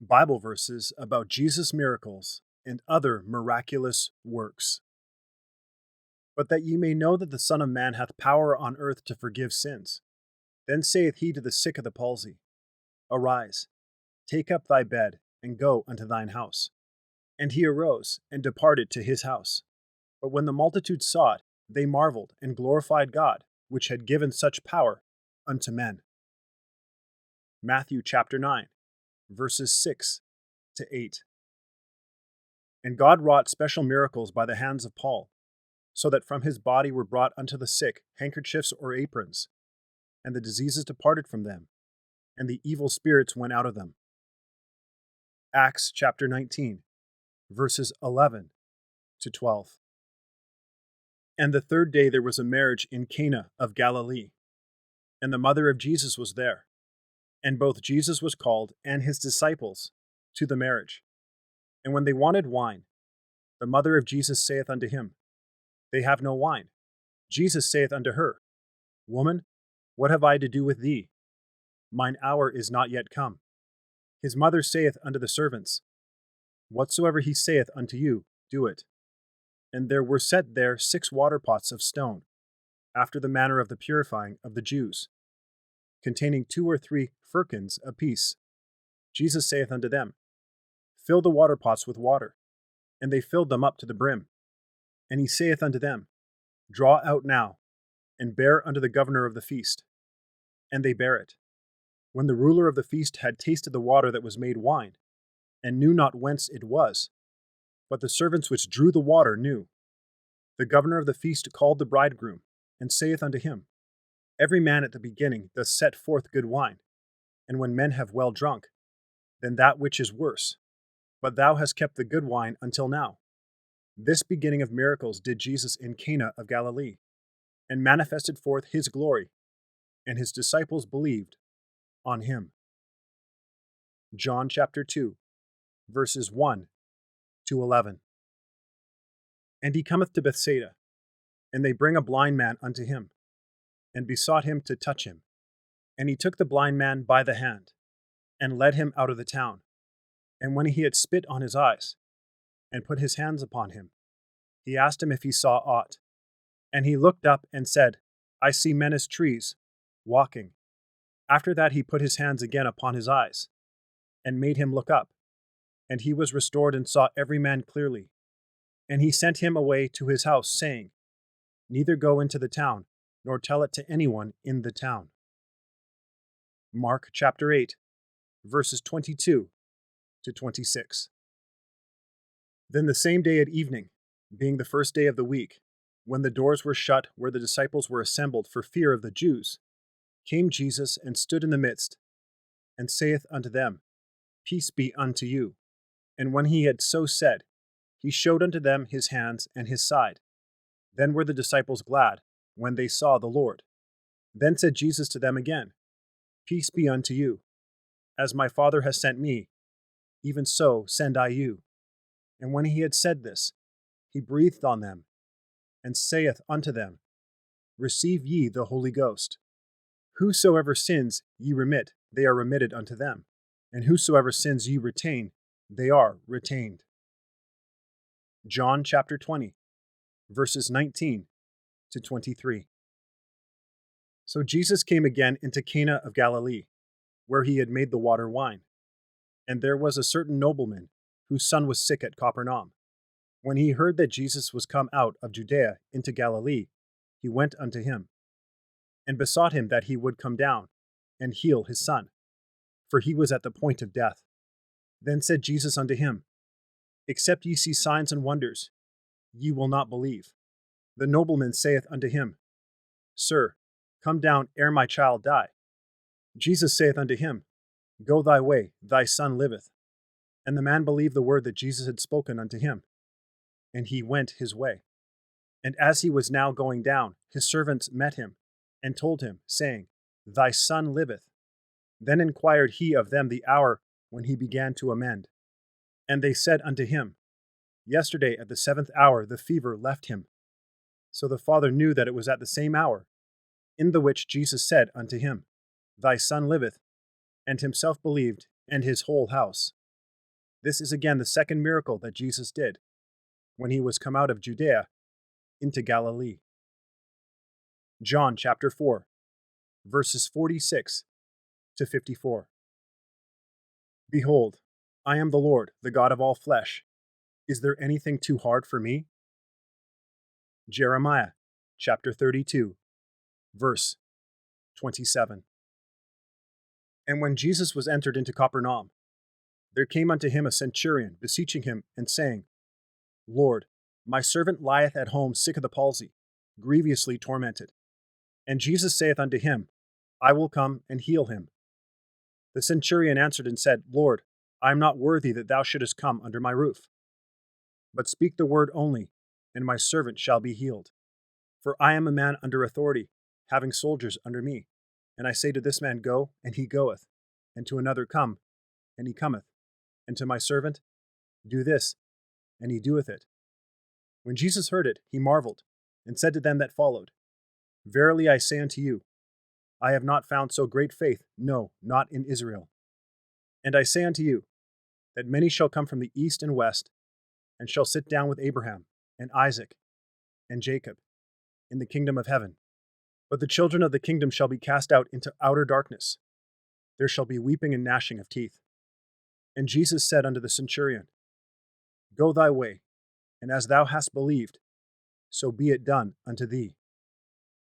Bible verses about Jesus' miracles and other miraculous works. But that ye may know that the Son of Man hath power on earth to forgive sins. Then saith he to the sick of the palsy, Arise, take up thy bed, and go unto thine house. And he arose, and departed to his house. But when the multitude saw it, they marveled, and glorified God, which had given such power unto men. Matthew chapter 9, verses 6 to 8. And God wrought special miracles by the hands of Paul, so that from his body were brought unto the sick handkerchiefs or aprons, and the diseases departed from them, and the evil spirits went out of them. Acts chapter 19, verses 11 to 12. And the third day there was a marriage in Cana of Galilee, and the mother of Jesus was there. And both Jesus was called and his disciples to the marriage. And when they wanted wine, the mother of Jesus saith unto him, They have no wine. Jesus saith unto her, Woman, what have I to do with thee? Mine hour is not yet come. His mother saith unto the servants, Whatsoever he saith unto you, do it. And there were set there 6 water pots of stone, after the manner of the purifying of the Jews, containing 2 or 3 firkins apiece. Jesus saith unto them, Fill the water pots with water. And they filled them up to the brim. And he saith unto them, Draw out now, and bear unto the governor of the feast. And they bare it. When the ruler of the feast had tasted the water that was made wine, and knew not whence it was, but the servants which drew the water knew, the governor of the feast called the bridegroom, and saith unto him, Every man at the beginning doth set forth good wine, and when men have well drunk, then that which is worse. But thou hast kept the good wine until now. This beginning of miracles did Jesus in Cana of Galilee, and manifested forth his glory, and his disciples believed on him. John chapter 2, verses 1 to 11. And he cometh to Bethsaida, and they bring a blind man unto him, and besought him to touch him. And he took the blind man by the hand, and led him out of the town. And when he had spit on his eyes, and put his hands upon him, he asked him if he saw aught. And he looked up and said, I see men as trees, walking. After that he put his hands again upon his eyes, and made him look up. And he was restored and saw every man clearly. And he sent him away to his house, saying, Neither go into the town, nor tell it to anyone in the town. Mark chapter 8, verses 22 to 26. Then the same day at evening, being the first day of the week, when the doors were shut where the disciples were assembled for fear of the Jews, came Jesus and stood in the midst, and saith unto them, Peace be unto you. And when he had so said, he showed unto them his hands and his side. Then were the disciples glad when they saw the Lord. Then said Jesus to them again, Peace be unto you. As my Father has sent me, even so send I you. And when he had said this, he breathed on them, and saith unto them, Receive ye the Holy Ghost. Whosoever sins ye remit, they are remitted unto them. And whosoever sins ye retain, they are retained. John chapter 20, verses 19 to 23. So Jesus came again into Cana of Galilee, where he had made the water wine. And there was a certain nobleman, whose son was sick at Capernaum. When he heard that Jesus was come out of Judea into Galilee, he went unto him, and besought him that he would come down and heal his son, for he was at the point of death. Then said Jesus unto him, Except ye see signs and wonders, ye will not believe. The nobleman saith unto him, Sir, come down ere my child die. Jesus saith unto him, Go thy way, thy son liveth. And the man believed the word that Jesus had spoken unto him, and he went his way. And as he was now going down, his servants met him, and told him, saying, Thy son liveth. Then inquired he of them the hour when he began to amend. And they said unto him, Yesterday at the 7th hour the fever left him. So the father knew that it was at the same hour, in the which Jesus said unto him, Thy son liveth, and himself believed, and his whole house. This is again the second miracle that Jesus did when he was come out of Judea into Galilee. John chapter 4, verses 46 to 54. Behold, I am the Lord, the God of all flesh. Is there anything too hard for me? Jeremiah chapter 32, verse 27. And when Jesus was entered into Capernaum, there came unto him a centurion, beseeching him, and saying, Lord, my servant lieth at home sick of the palsy, grievously tormented. And Jesus saith unto him, I will come and heal him. The centurion answered and said, Lord, I am not worthy that thou shouldest come under my roof. But speak the word only, and my servant shall be healed. For I am a man under authority, having soldiers under me. And I say to this man, Go, and he goeth, and to another, Come, and he cometh, and to my servant, Do this, and he doeth it. When Jesus heard it, he marveled, and said to them that followed, Verily I say unto you, I have not found so great faith, no, not in Israel. And I say unto you, that many shall come from the east and west, and shall sit down with Abraham, and Isaac, and Jacob, in the kingdom of heaven. But the children of the kingdom shall be cast out into outer darkness. There shall be weeping and gnashing of teeth. And Jesus said unto the centurion, Go thy way, and as thou hast believed, so be it done unto thee.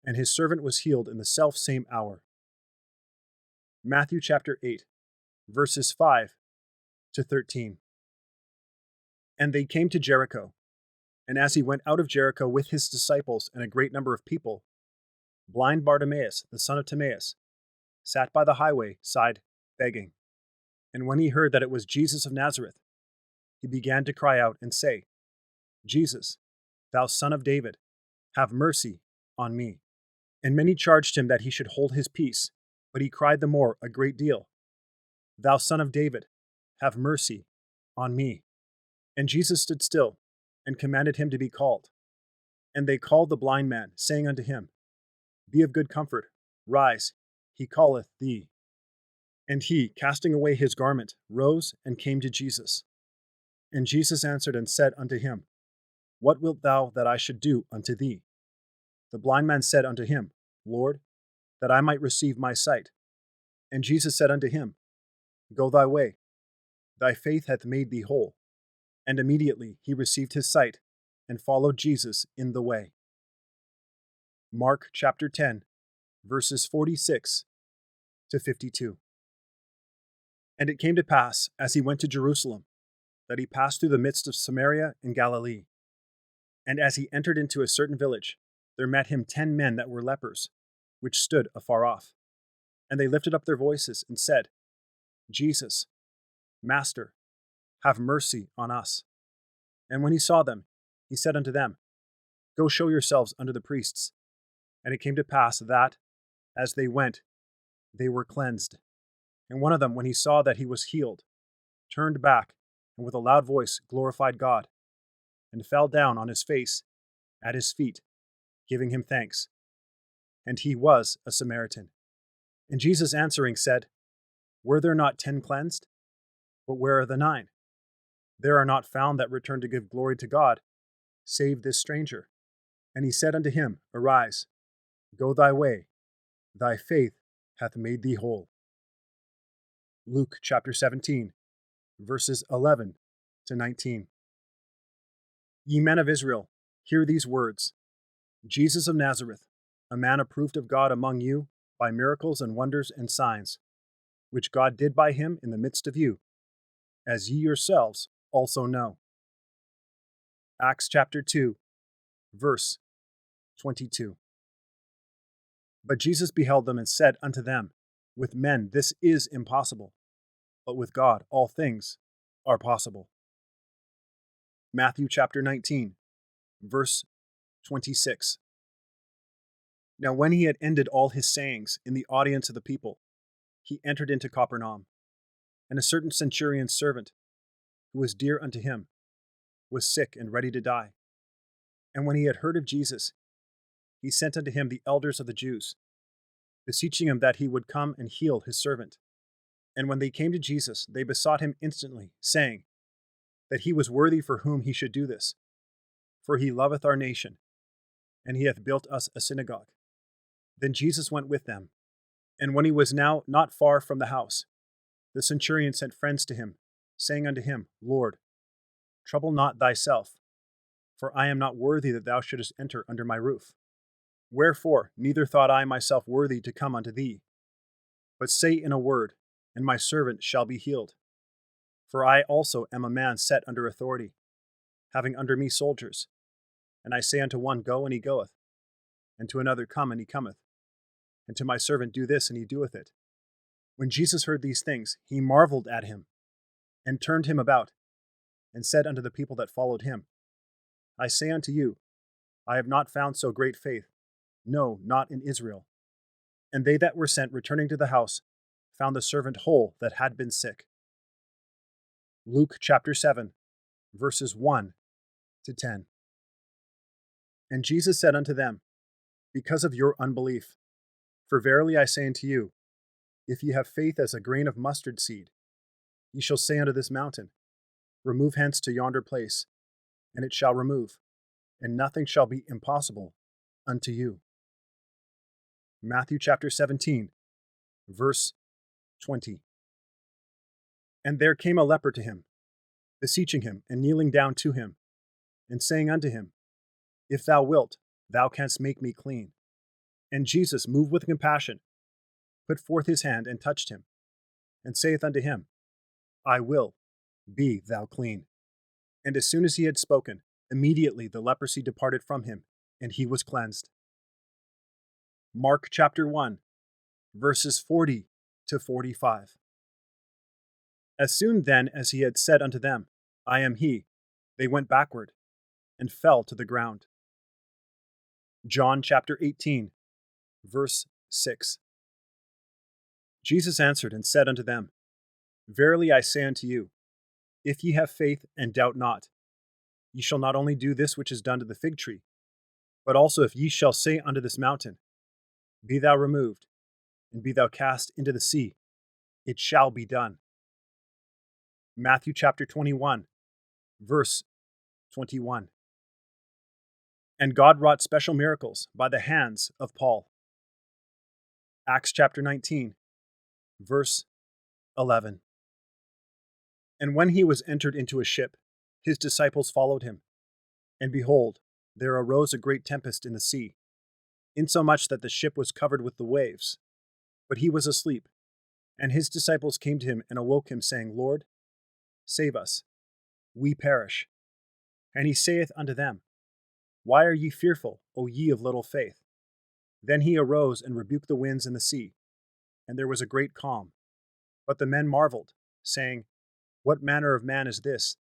And his servant was healed in the selfsame hour. Matthew chapter 8, verses 5 to 13. And they came to Jericho. And as he went out of Jericho with his disciples and a great number of people, blind Bartimaeus, the son of Timaeus, sat by the highway side begging. And when he heard that it was Jesus of Nazareth, he began to cry out and say, Jesus, thou son of David, have mercy on me. And many charged him that he should hold his peace, but he cried the more a great deal, Thou son of David, have mercy on me. And Jesus stood still, and commanded him to be called. And they called the blind man, saying unto him, Be of good comfort, rise, he calleth thee. And he, casting away his garment, rose and came to Jesus. And Jesus answered and said unto him, What wilt thou that I should do unto thee? The blind man said unto him, Lord, that I might receive my sight. And Jesus said unto him, Go thy way, thy faith hath made thee whole. And immediately he received his sight, and followed Jesus in the way. Mark chapter 10, verses 46 to 52. And it came to pass, as he went to Jerusalem, that he passed through the midst of Samaria and Galilee. And as he entered into a certain village, there met him 10 men that were lepers, which stood afar off. And they lifted up their voices and said, Jesus, Master, have mercy on us. And when he saw them, he said unto them, Go show yourselves unto the priests. And it came to pass that, as they went, they were cleansed. And one of them, when he saw that he was healed, turned back, and with a loud voice glorified God, and fell down on his face at his feet, giving him thanks. And he was a Samaritan. And Jesus answering said, Were there not 10 cleansed? But where are the 9? There are not found that return to give glory to God, save this stranger. And he said unto him, Arise, go thy way, thy faith hath made thee whole. Luke chapter 17, verses 11 to 19. Ye men of Israel, hear these words. Jesus of Nazareth, a man approved of God among you by miracles and wonders and signs, which God did by him in the midst of you, as ye yourselves also know. Acts chapter 2, verse 22. But Jesus beheld them and said unto them, With men this is impossible, but with God all things are possible. Matthew chapter 19, verse 26. Now when he had ended all his sayings in the audience of the people, he entered into Capernaum. And a certain centurion's servant, who was dear unto him, was sick and ready to die. And when he had heard of Jesus, he sent unto him the elders of the Jews, beseeching him that he would come and heal his servant. And when they came to Jesus, they besought him instantly, saying, that he was worthy for whom he should do this. For he loveth our nation, and he hath built us a synagogue. Then Jesus went with them, and when he was now not far from the house, the centurion sent friends to him, saying unto him, Lord, trouble not thyself, for I am not worthy that thou shouldest enter under my roof. Wherefore neither thought I myself worthy to come unto thee, but say in a word, and my servant shall be healed. For I also am a man set under authority, having under me soldiers. And I say unto one, Go, and he goeth, and to another, Come, and he cometh, and to my servant, Do this, and he doeth it. When Jesus heard these things, he marveled at him, and turned him about, and said unto the people that followed him, I say unto you, I have not found so great faith, no, not in Israel. And they that were sent, returning to the house, found the servant whole that had been sick. Luke chapter 7, verses 1 to 10. And Jesus said unto them, Because of your unbelief. For verily I say unto you, if ye have faith as a grain of mustard seed, ye shall say unto this mountain, Remove hence to yonder place, and it shall remove, and nothing shall be impossible unto you. Matthew chapter 17, verse 20. And there came a leper to him, beseeching him, and kneeling down to him, and saying unto him, If thou wilt, thou canst make me clean. And Jesus, moved with compassion, put forth his hand and touched him, and saith unto him, I will, be thou clean. And as soon as he had spoken, immediately the leprosy departed from him, and he was cleansed. Mark chapter 1, verses 40 to 45. As soon then as he had said unto them, I am he, they went backward, and fell to the ground. John chapter 18, verse 6. Jesus answered and said unto them, Verily I say unto you, if ye have faith and doubt not, ye shall not only do this which is done to the fig tree, but also if ye shall say unto this mountain, Be thou removed, and be thou cast into the sea, it shall be done. Matthew chapter 21, verse 21. And God wrought special miracles by the hands of Paul. Acts chapter 19, verse 11. And when he was entered into a ship, his disciples followed him. And behold, there arose a great tempest in the sea, insomuch that the ship was covered with the waves. But he was asleep. And his disciples came to him and awoke him, saying, Lord, save us, we perish. And he saith unto them, Why are ye fearful, O ye of little faith? Then he arose and rebuked the winds and the sea, and there was a great calm. But the men marveled, saying, What manner of man is this,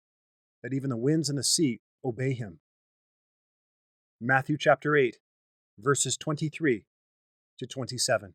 that even the winds and the sea obey him? Matthew chapter 8, verses 23 to 27.